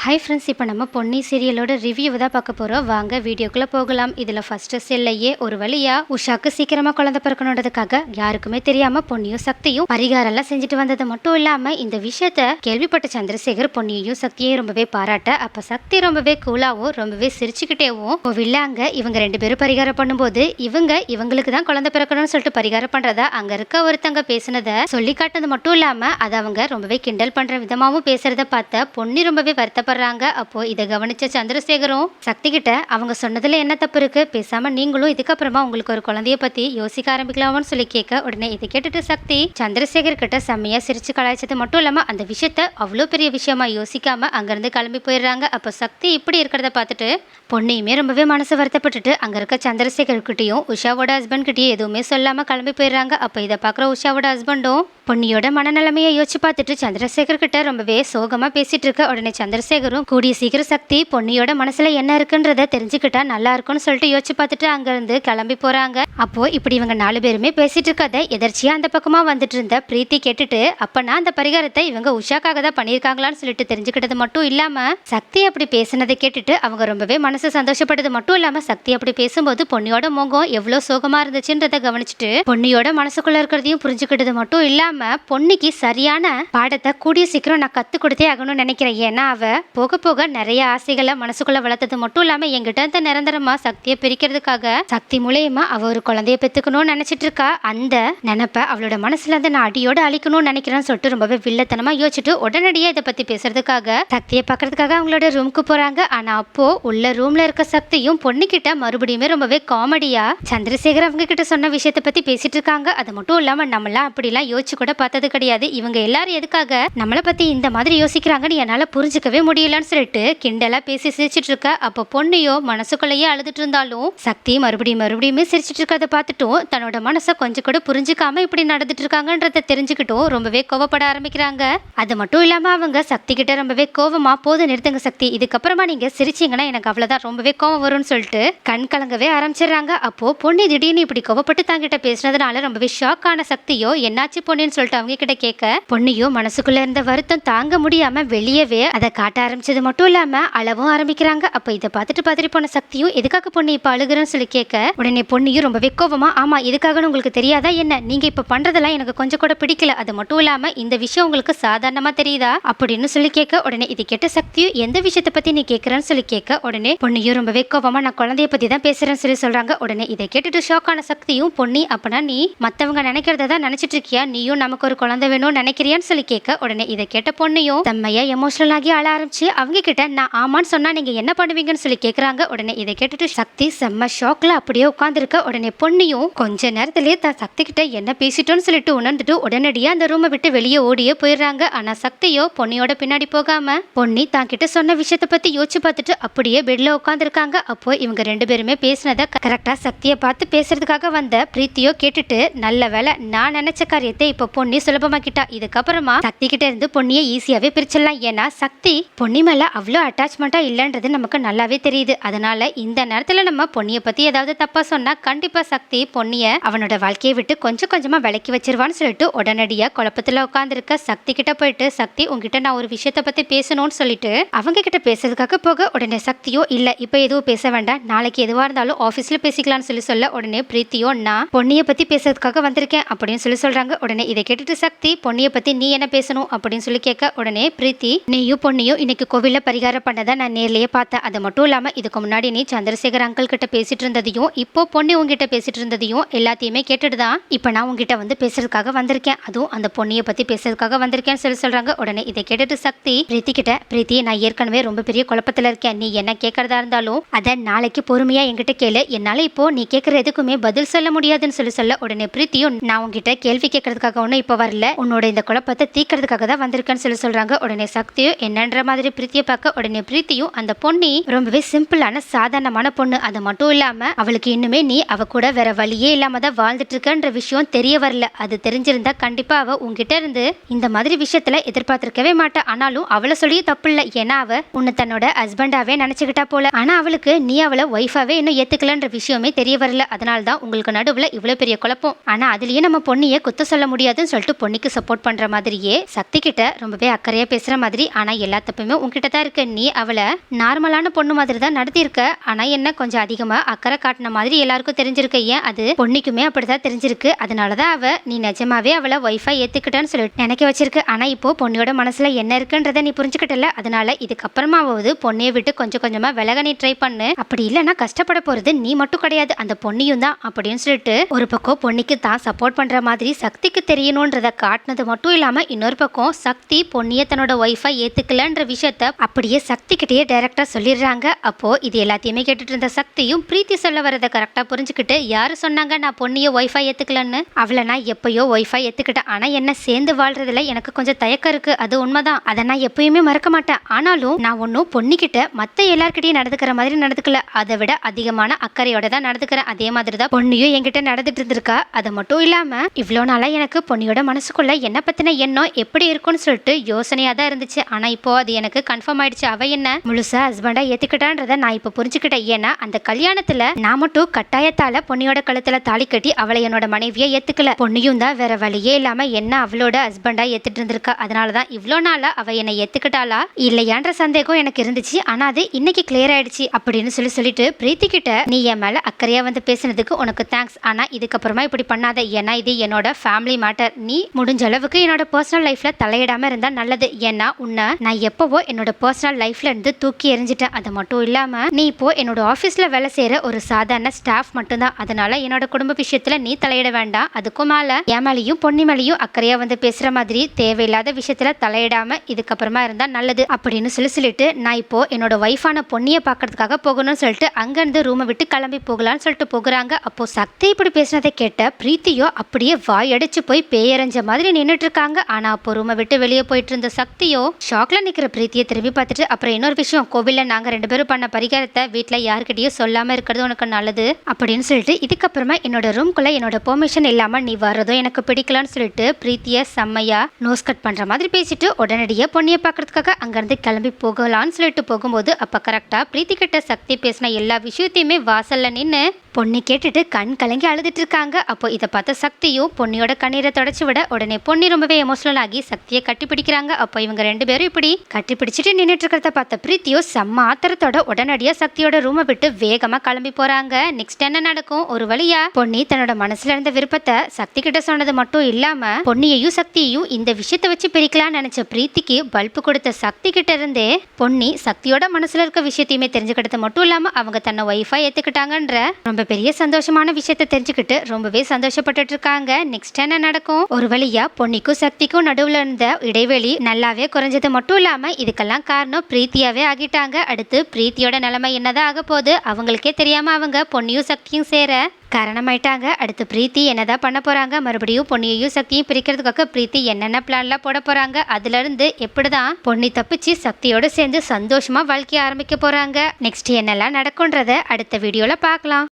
Hi friends, இப்போ நம்ம Ponni சீரியலோட review தான் பார்க்க போகிறோம். வாங்க வீடியோக்குள்ளே போகலாம். இதில் ஃபஸ்ட்டு செல்லையே ஒரு வழியாக உஷாக்கு சீக்கிரமாக குழந்தை பிறக்கணுன்றதுக்காக யாருக்குமே தெரியாமல் பொன்னியும் சக்தியும் பரிகாரம்லாம் செஞ்சுட்டு வந்தது மட்டும் இல்லாமல் இந்த விஷயத்த கேள்விப்பட்ட சந்திரசேகர் பொன்னியையும் சக்தியையும் ரொம்பவே பாராட்ட, அப்போ சக்தி ரொம்பவே கூலாகவும் ரொம்பவே சிரிச்சுக்கிட்டேவும் கோவில்ல அங்கே இவங்க ரெண்டு பேரும் பரிகாரம் பண்ணும்போது இவங்களுக்கு தான் குழந்தை பிறக்கணும்னு சொல்லிட்டு பரிகாரம் பண்ணுறதா அங்கே இருக்க ஒருத்தங்க பேசுனதை சொல்லி காட்டினது மட்டும் இல்லாமல் அதை அவங்க ரொம்பவே கிண்டல் பண்ணுற விதமாகவும் பேசுறத பார்த்த பொன்னி ரொம்பவே வருத்தப்படுறாங்க. அப்போ இதை கவனிச்ச சந்திரசேகரும் சக்தி கிட்ட அவங்க சொன்னதுல என்ன தப்பு இருக்கு, பேசாம நீங்களும் இதுக்கப்புறமா உங்களுக்கு ஒரு குழந்தைய பத்தி யோசிக்க ஆரம்பிக்கலாம்னு சொல்லி கேட்க, உடனே இதை கேட்டுட்டு சக்தி சந்திரசேகர் கிட்ட செம்மையா சிரிச்சு கலாய்ச்சது மட்டும் இல்லாம அந்த விஷயத்த அவ்வளோ பெரிய விஷயமா யோசிக்காம அங்கிருந்து கிளம்பி போயிடுறாங்க. அப்போ சக்தி இப்படி இருக்கிறத பார்த்துட்டு பொன்னியுமே ரொம்பவே மனசு வருத்தப்பட்டுட்டு அங்க இருக்க சந்திரசேகர் கிட்டையும் உஷாவோட ஹஸ்பண்ட் கிட்டயும் எதுவுமே சொல்லாம கிளம்பி போயிடுறாங்க. அப்போ இதை பாக்குற உஷாவோட ஹஸ்பண்டும் பொன்னியோட மனநிலைமையை யோசிச்சு பார்த்துட்டு சந்திரசேகர் கிட்ட ரொம்பவே சோகமா பேசிட்டு இருக்க, உடனே சந்திரசேகரும் கூடிய சீக்கிரம் சக்தி பொன்னியோட மனசுல என்ன இருக்குன்றத தெரிஞ்சுக்கிட்டா நல்லா இருக்கும்னு சொல்லிட்டு யோசிச்சு பார்த்துட்டு அங்கிருந்து கிளம்பி போறாங்க. அப்போ இப்படி இவங்க 4 பேருமே பேசிட்டு இருக்கதை எதர்ச்சியா அந்த பக்கமா வந்துட்டு இருந்த பிரீத்தி கேட்டுட்டு, அப்பனா அந்த பரிகாரத்தை இவங்க உஷாக்காக தான் பண்ணியிருக்காங்களான்னு சொல்லிட்டு தெரிஞ்சுக்கிட்டது மட்டும் இல்லாம சக்தி அப்படி பேசினதை கேட்டுட்டு அவங்க ரொம்பவே மனசு சந்தோஷப்பட்டது மட்டும் இல்லாம சக்தி அப்படி பேசும்போது பொன்னியோட முகம் எவ்வளவு சோகமா இருந்துச்சுன்றத கவனிச்சுட்டு பொன்னியோட மனசுக்குள்ள இருக்கிறதையும் புரிஞ்சுக்கிட்டது மட்டும் இல்லாம பொன்னிக்கு சரியான பாடத்தை கூடிய சீக்கிரம் நான் கத்து கொடுத்தே ஆகணும்னு நினைக்கிறேன். ஏன்னா அவ போக போக நிறைய ஆசைகளை மனசுக்குள்ள வளர்த்தது மட்டும் இல்லாம என்கிட்ட இந்த நிரந்தரமா சக்தியை பிரிக்கிறதுக்காக சக்தி மூலயமா அவ ஒரு குழந்தைய பெத்துக்கணும்னு நினைச்சிட்டு இருக்கா. அந்த நினைப்ப அவளோட மனசுல இருந்து நான் அடியோட அழிக்கணும்னு நினைக்கிறேன்னு சொல்லிட்டு ரொம்பவே வில்லத்தனமா யோசிச்சுட்டு உடனடியே இதை பத்தி பேசுறதுக்காக சக்தியை பாக்குறதுக்காக அவங்களோட ரூமுக்கு போறாங்க. ஆனா அப்போ உள்ள ரூம்ல இருக்க சக்தியும் பொன்னிக்கிட்ட மறுபடியுமே ரொம்பவே காமெடியா சந்திரசேகர் அவங்க கிட்ட சொன்ன விஷயத்தை பத்தி பேசிட்டு இருக்காங்க. அது மட்டும் இல்லாம நம்மளாம் அப்படிலாம் யோசிச்சு கூட பார்த்தது கிடையாது, இவங்க எல்லாரும் எதுக்காக நம்மளை பத்தி இந்த மாதிரி யோசிக்கிறாங்கன்னு என்னால புரிஞ்சுக்கவே முடியலன்னு சொல்லிட்டு கிண்டலா பேசி சிரிச்சிட்டு இருக்க. அப்போ பொன்னியோ மனசுக்குள்ளேயே அழுதுட்டு இருந்தாலும் சக்தி மறுபடியுமே சிரிச்சிட்டு இருக்கதை பார்த்துட்டும் தன்னோட மனசை கொஞ்சம் கூட புரிஞ்சுக்காம இப்படி நடந்துட்டு இருக்காங்கன்றத தெரிஞ்சுக்கிட்டும் ரொம்பவே கோவப்பட ஆரம்பிக்கிறாங்க. அது மட்டும் இல்லாம அவங்க சக்தி கிட்ட ரொம்பவே கோவமா, போது நிறுத்துங்க சக்தி, இதுக்கப்புறமா நீங்க சிரிச்சீங்கன்னா எனக்கு அவ்வளவுதான் ரொம்பவே கோவம் வரும்னு சொல்லிட்டு கண் கலங்கவே ஆரம்பிச்சிடுறாங்க. அப்போ பொன்னி திடீர்னு இப்படி கோவப்பட்டு தாங்கிட்ட பேசுனதுனால ரொம்பவே ஷாக் ஆன சக்தியோ என்னாச்சு பொன்னின்னு சொல்லிட்டு அவங்க கிட்ட கேட்க, பொன்னியோ மனசுக்குள்ள இருந்த வருத்தம் தாங்க முடியாம வெளியவே அதை காட்ட ஆரம்பிச்சது மட்டும் இல்லாம அளவும் ஆரம்பிக்கிறாங்க. அப்ப இதை பார்த்துட்டு பதறி போன சக்தியும் எதுக்காக பொன்னி இப்ப அழுகுறன்னு சொல்லி கேட்க, உடனே பொன்னியும் ரொம்பவே கோவமா, ஆமா எதுக்காகன்னு உங்களுக்கு தெரியாதா என்ன, நீங்க இப்ப பண்றதெல்லாம் எனக்கு கொஞ்சம் கூட பிடிக்கல, அது மட்டும் இல்லாம இந்த விஷயம் உங்களுக்கு சாதாரணமா தெரியுதா அப்படின்னு சொல்லி கேட்க, உடனே இது கேட்ட சக்தியும் எந்த விஷயத்தை பத்தி நீ கேட்கறன்னு சொல்லி கேட்க, உடனே பொன்னியும் ரொம்பவே கோவமா நான் குழந்தைய பத்தி தான் பேசுறேன்னு சொல்லி சொல்றாங்க. உடனே இதை கேட்டுட்டு ஷாக் ஆன சக்தியும், பொன்னி அப்பனா நீ மத்தவங்க நினைக்கிறத தான் நினைச்சிட்டு இருக்கியா, நீயும் நமக்கு ஒரு குழந்தை வேணும்னு நினைக்கிறியான்னு சொல்லி கேட்க, உடனே இதை கேட்ட பொன்னியும் செம்மையா எமோஷனல் ஆகி அழ ஆரம்பிச்சு அவங்க கிட்ட நான் ஆமான்னு சொன்னா நீங்க என்ன பண்ணுவீங்கன்னு சொல்லி கேக்குறாங்க. உடனே இதை கேட்டுட்டு சக்தி செம்ம ஷாக்ல அப்படியே உட்கார்ந்துருக்க. உடனே பொன்னியும் கொஞ்ச நேரத்திலேயே தான் சக்தி கிட்ட என்ன பேசிட்டோன்னு சொல்லிட்டு உணர்ந்துட்டு உடனடியா அந்த ரூமை விட்டு வெளியே ஓடியே போயிடுறாங்க. ஆனா சக்தியோ பொன்னியோட பின்னாடி போகாம பொன்னி தான் கிட்ட சொன்ன விஷயத்த பத்தி யோசிச்சு பார்த்துட்டு அப்படியே பெட்ல உட்காந்துருக்காங்க. அப்போ இவங்க 2 பேருமே பேசினதை கரெக்டா சக்தியை பார்த்து பேசுறதுக்காக வந்த பிரீத்தியோ கேட்டுட்டு, நல்ல வேலை நான் நினைச்ச காரியத்தை இப்போ பொன்னி சுலபமாக்கிட்டா, இதுக்கப்புறமா சக்தி கிட்ட இருந்து பொன்னியை ஈஸியாவே பிரிச்சிடலாம். ஏன்னா சக்தி பொன்னி மேல அவ்வளோ அட்டாச்மெண்டா இல்லைன்றது நமக்கு நல்லாவே தெரியுது. அதனால இந்த நேரத்துல நம்ம பொன்னியை பத்தி ஏதாவது தப்பா சொன்னா கண்டிப்பா சக்தி பொன்னிய அவனோட வாழ்க்கையை விட்டு கொஞ்சம் கொஞ்சமா விலக்கி வச்சிருவான்னு சொல்லிட்டு உடனடியா குழப்பத்துல உட்காந்துருக்க சக்தி கிட்ட போயிட்டு, சக்தி உங்ககிட்ட நான் ஒரு விஷயத்த பத்தி பேசணும்னு சொல்லிட்டு அவங்க கிட்ட பேசுறதுக்காக போக, உடனே சக்தியோ இல்ல இப்ப எதுவும் பேச வேண்டாம், நாளைக்கு எதுவா இருந்தாலும் ஆபீஸ்ல பேசிக்கலாம்னு சொல்லி சொல்ல, உடனே பிரீத்தியோ நான் பொன்னியை பத்தி பேசுறதுக்காக வந்திருக்கேன் அப்படின்னு சொல்லி சொல்றாங்க. உடனே இதை கேட்டுட்டு சக்தி பொன்னியை பத்தி நீ என்ன பேசணும் அப்படின்னு சொல்லி கேட்க, உடனே பிரீத்தி நீயும் பொன்னியும் இன்னைக்கு கோவில்ல பரிகாரம் பண்ணதை நான் நேர்லயே பார்த்தேன், அது மட்டும் இல்லாம இதுக்கு முன்னாடி நீ சந்திரசேகர் அங்கிள் கிட்ட பேசிட்டு இருந்ததையும் இப்போ பொன்னி உங்ககிட்ட பேசிட்டு இருந்ததையும் எல்லாத்தையுமே கேட்டுட்டுதான் இப்ப நான் உங்ககிட்ட வந்து பேசுறதுக்காக வந்திருக்கேன், அதுவும் அந்த பொன்னியை பத்தி பேசுறதுக்காக வந்திருக்கேன்னு சொல்லி சொல்றாங்க. உடனே இதை கேட்டுட்டு சக்தி பிரீத்தி கிட்ட, பிரீத்தி நான் ஏற்கனவே ரொம்ப பெரிய குழப்பத்துல இருக்கேன், நீ என்ன கேட்கறதா இருந்தாலும் அதை நாளைக்கு பொறுமையா என்கிட்ட கேளு, என்னால இப்போ நீ கேட்கற எதுக்குமே பதில் சொல்ல முடியாதுன்னு சொல்லி சொல்ல, உடனே பிரீத்தியும் நான் உங்ககிட்ட கேள்வி கேட்கறதுக்காக ஒன்னும் இப்ப வரல, உன்னோட இந்த குழப்பத்தை தீக்கிறதுக்காக தான் வந்திருக்கேன்னு சொல்லி சொல்றாங்க. உடனே சக்தியும் என்னன்ற மாதிரி பிரீத்தியை பார்க்க, உடனே பிரீத்தியும் அந்த பொன்னி ரொம்பவே சிம்பிளான சாதாரணமான பொண்ணு, அது மட்டும் இல்லாம அவளுக்கு இன்னுமே நீ அவ கூட வேற வழியே இல்லாம தான் வாழ்ந்துட்டு இருக்கன்ற விஷயம் தெரிய வரல, அது தெரிஞ்சிருந்தா கண்டிப்பா அவ உங்ககிட்ட இருந்து இந்த மாதிரி விஷயத்துல எதிர்பார்த்திருக்கவே மாட்டா. ஆனாலும் அவளை சொல்லியே தப்பு இல்லை, ஏன்னா அவ உன்னை தன்னோட ஹஸ்பண்டாவே நினைச்சுக்கிட்டா போல, ஆனா அவளுக்கு நீ அவளை ஒய்ஃபாவே இன்னும் ஏத்துக்கலன்ற விஷயமே தெரிய வரல, அதனால தான் உங்களுக்கு நடுவுல இவ்வளவு பெரிய குழப்பம். ஆனா அதுலயே நம்ம பொன்னியை குத்த சொல்ல முடியாது, முடியாதுன்னு சொல்லிட்டு பொன்னிக்கு சப்போர்ட் பண்ற மாதிரியே சக்தி கிட்ட ரொம்பவே அக்கறையா பேசுற மாதிரி, ஆனா எல்லா தப்புமே உன்கிட்ட தான் இருக்கு, நீ அவளை நார்மலான பொண்ணு மாதிரி தான் நடத்திருக்க, ஆனா என்ன கொஞ்சம் அதிகமா அக்கறை காட்டின மாதிரி எல்லாருக்கும் தெரிஞ்சிருக்கு. ஏன் அது பொன்னிக்குமே அப்படிதான் தெரிஞ்சிருக்கு. அதனாலதான் அவ நீ நிஜமாவே அவளை ஒய்ஃபா ஏத்துக்கிட்டான்னு சொல்லிட்டு நினைக்க வச்சிருக்கு. ஆனா இப்போ பொன்னியோட மனசுல என்ன இருக்குன்றத நீ புரிஞ்சுக்கிட்டல. அதனால இதுக்கப்புறமாவது பொன்னியை விட்டு கொஞ்சம் கொஞ்சமா விலக நீ ட்ரை பண்ணு. அப்படி இல்லைன்னா கஷ்டப்பட போறது நீ மட்டும் கிடையாது, அந்த பொன்னியும் தான் அப்படின்னு சொல்லிட்டு ஒரு பக்கம் பொன்னிக்கு தான் சப்போர்ட் பண்ற மாதிரி சக்திக்கு தெரியணும்ன்றத காட்டினது மட்டும் இல்லாம, இன்னொரு பக்கம் சக்தி பொன்னியை தன்னோட ஒய்ஃபா ஏத்துக்கலன்ற விஷயத்த அப்படியே சக்தி கிட்டேயே டைரக்டா சொல்லிடுறாங்க. அப்போ இது எல்லாத்தையுமே கேட்டுட்டு இருந்த சக்தியும் பிரீத்தி சொல்ல வரதை கரெக்டா புரிஞ்சுக்கிட்டு, யாரு சொன்னாங்க நான் பொன்னியை ஒய்ஃபா ஏத்துக்கலன்னு? அவளை நான் எப்பயோ ஒய்ஃபா ஏத்துக்கிட்டேன். ஆனா என்ன சேர்ந்து வாழ்றதுல எனக்கு கொஞ்சம் தயக்கம் இருக்கு, அது உண்மைதான். அதை நான் எப்பயுமே மறக்க மாட்டேன். ஆனாலும் நான் ஒன்னும் பொன்னிக்கிட்ட மத்த எல்லார்கிட்டையும் நடந்துக்கிற மாதிரி நடந்துக்கல, அதை விட அதிகமான அக்கறையோட தான் நடந்துக்கிறேன். அதே மாதிரி தான் பொன்னியும் என்கிட்ட நடந்துட்டு இருந்திருக்கா. அது மட்டும் இல்லாம இவ்வளோ நாளா எனக்கு பொன்னியோட மனசுக்குள்ள என்ன பத்தின எண்ணம் எப்படி இருக்கும்னு சொல்லிட்டு யோசனையா தான் இருந்துச்சு. ஆனா இப்போ அது எனக்கு கன்ஃபார்ம் ஆயிடுச்சு. அவ என்ன முழுசா ஹஸ்பண்டா ஏத்துக்கிட்டான்றத நான் இப்போ புரிஞ்சுக்கிட்டேன். ஏன்னா அந்த கல்யாணத்துல நான் மட்டும் கட்டாயத்தால பொன்னியோட கழுத்துல தாலி கட்டி அவளை என்னோட மனைவியை ஏத்துக்கல, பொன்னியும் தான் வேற வழியே இல்லாம என்ன அவளோட ஹஸ்பண்டா ஏத்துட்டு இருந்திருக்கா. அதனாலதான் இவ்வளோ நாளா அவ என்னை ஏத்துக்கிட்டாளா இல்லையான்ற சந்தேகம் எனக்கு இருந்துச்சு. ஆனா அது இன்னைக்கு கிளியர் ஆயிடுச்சு அப்படின்னு சொல்லிட்டு பிரீத்தி கிட்ட, நீ என் மேல அக்கறையா வந்து பேசினதுக்கு உனக்கு தேங்க்ஸ். ஆனா இதுக்கப்புறமா இப்படி பண்ணாத, ஏன்னா இது என்னோட ஃபேமிலி மேட்டர். நீ முடிஞ்ச அளவுக்கு என்னோட பர்சனல் லைஃப்ல தலையிடாம இருந்தா நல்லது. ஏன்னா உன்னை நான் எப்பவோ என்னோட பர்சனல் லைஃப்ல இருந்து தூக்கி எறிஞ்சிட்டேன். அது மட்டும் இல்லாம நீ இப்போ என்னோட ஆபீஸ்ல வேலை செய்யற ஒரு சாதாரண ஸ்டாஃப் மட்டும்தான். அதனால என்னோட குடும்ப விஷயத்துல நீ தலையிட வேண்டாம். அதுக்கும் மேல என் மேலையும் பொன்னி மேலையும் அக்கறையா வந்து பேசுற மாதிரி தேவையில்லாத விஷயத்துல தலையிடாம இதுக்கப்புறமா இருந்தா நல்லது அப்படின்னு சொல்லிட்டு, நான் இப்போ என்னோட ஒய்ஃபான பொன்னியை பாக்கிறதுக்காக போகணும்னு சொல்லிட்டு அங்கிருந்து ரூமை விட்டு கிளம்பி போகலான்னு சொல்லிட்டு போகிறாங்க. அப்போ சக்தி இப்படி பேசினதை கேட்ட பிரீத்தியோ அப்படியே வாய் அடிச்சு போய் பேயறிஞ்ச மாதிரி நின்றுட்டு இருக்காங்க. ஆனா அப்போ ரூமை விட்டு வெளியே போயிட்டு இருந்த சக்தியோ ஷாக்ல நிக்கிற பிரீத்தியை திரும்பி பார்த்துட்டு, அப்புறம் இன்னொரு விஷயம், கோவில்ல நாங்க 2 பேரும் பண்ண பரிகாரத்தை வீட்டுல யாருக்கிட்டையும் சொல்லாம இருக்கிறது உனக்கு நல்லது அப்படின்னு சொல்லிட்டு, இதுக்கப்புறமா என்னோட ரூம்குள்ள என்னோட பெர்மிஷன் இல்லாம நீ வர்றதும் எனக்கு பிடிக்கலன்னு சொல்லிட்டு பிரீத்திய செம்மையா நோஸ் கட் பண்ற மாதிரி பேசிட்டு உடனடியே பொன்னியை பாக்குறதுக்காக அங்கிருந்து கிளம்பி போகலான்னு சொல்லிட்டு போகும்போது, அப்ப கரெக்டா பிரீத்தி கிட்ட சக்தி பேசின எல்லா விஷயத்தையுமே வாசல்ல நின்னு பொன்னி கேட்டுட்டு கண் கலங்கி அழுதுட்டு இருக்காங்க. அப்போ இதை பார்த்த சக்தியும் பொன்னியோட கண்ணீரை தொடச்சு விட உடனே பொன்னி ரொம்பவே எமோஷனல் ஆகி சக்தியை கட்டி பிடிக்கிறாங்க. அப்போ இவங்க 2 பேரும் இப்படி கட்டி பிடிச்சிட்டு நின்றுட்டு இருக்கிறத பார்த்த பிரீத்தியோ செம்ம ஆத்திரத்தோட உடனடியா சக்தியோட ரூமை விட்டு வேகமா கிளம்பி போறாங்க. நெக்ஸ்ட் என்ன நடக்கும்? ஒரு வழியா பொன்னி தன்னோட மனசுல இருந்த விருப்பத்தை சக்தி கிட்ட சொன்னது மட்டும் இல்லாம பொன்னியையும் சக்தியையும் இந்த விஷயத்தை வச்சு பிரிக்கலாம்னு நினைச்ச பிரீத்திக்கு பல்பு கொடுத்த சக்தி கிட்ட இருந்தே பொன்னி சக்தியோட மனசுல இருக்க விஷயத்தையுமே தெரிஞ்சுக்கிட்டது மட்டும் இல்லாம அவங்க தன்னை ஒய்ஃபா ஏத்துக்கிட்டாங்கன்ற ரொம்ப பெரிய சந்தோஷமான விஷயத்தை தெரிஞ்சுக்கிட்டு ரொம்பவே சந்தோஷப்பட்டுட்டு இருக்காங்க. நெக்ஸ்ட் என்ன நடக்கும்? ஒரு வழியா பொன்னிக்கும் சக்திக்கும் நடுவுல இருந்த இடைவெளி நல்லாவே குறைஞ்சது மட்டும் இல்லாம இதுக்கெல்லாம் காரணம் பிரீத்தியாவே ஆகிட்டாங்க. அடுத்து பிரீத்தியோட நிலைமை என்னதான் ஆக போகுது? அவங்களுக்கே தெரியாம அவங்க பொன்னியும் சக்தியும் சேர காரணமாயிட்டாங்க. அடுத்து பிரீத்தி என்னதான் பண்ண போறாங்க? மறுபடியும் பொன்னியையும் சக்தியும் பிரிக்கிறதுக்காக பிரீத்தி என்னென்ன பிளான்லாம் போட போறாங்க? அதுல இருந்து எப்படிதான் பொன்னி தப்பிச்சு சக்தியோட சேர்ந்து சந்தோஷமா வாழ்க்கைய ஆரம்பிக்க போறாங்க? நெக்ஸ்ட் என்னெல்லாம் நடக்கும்ன்றத அடுத்த வீடியோல பார்க்கலாம்.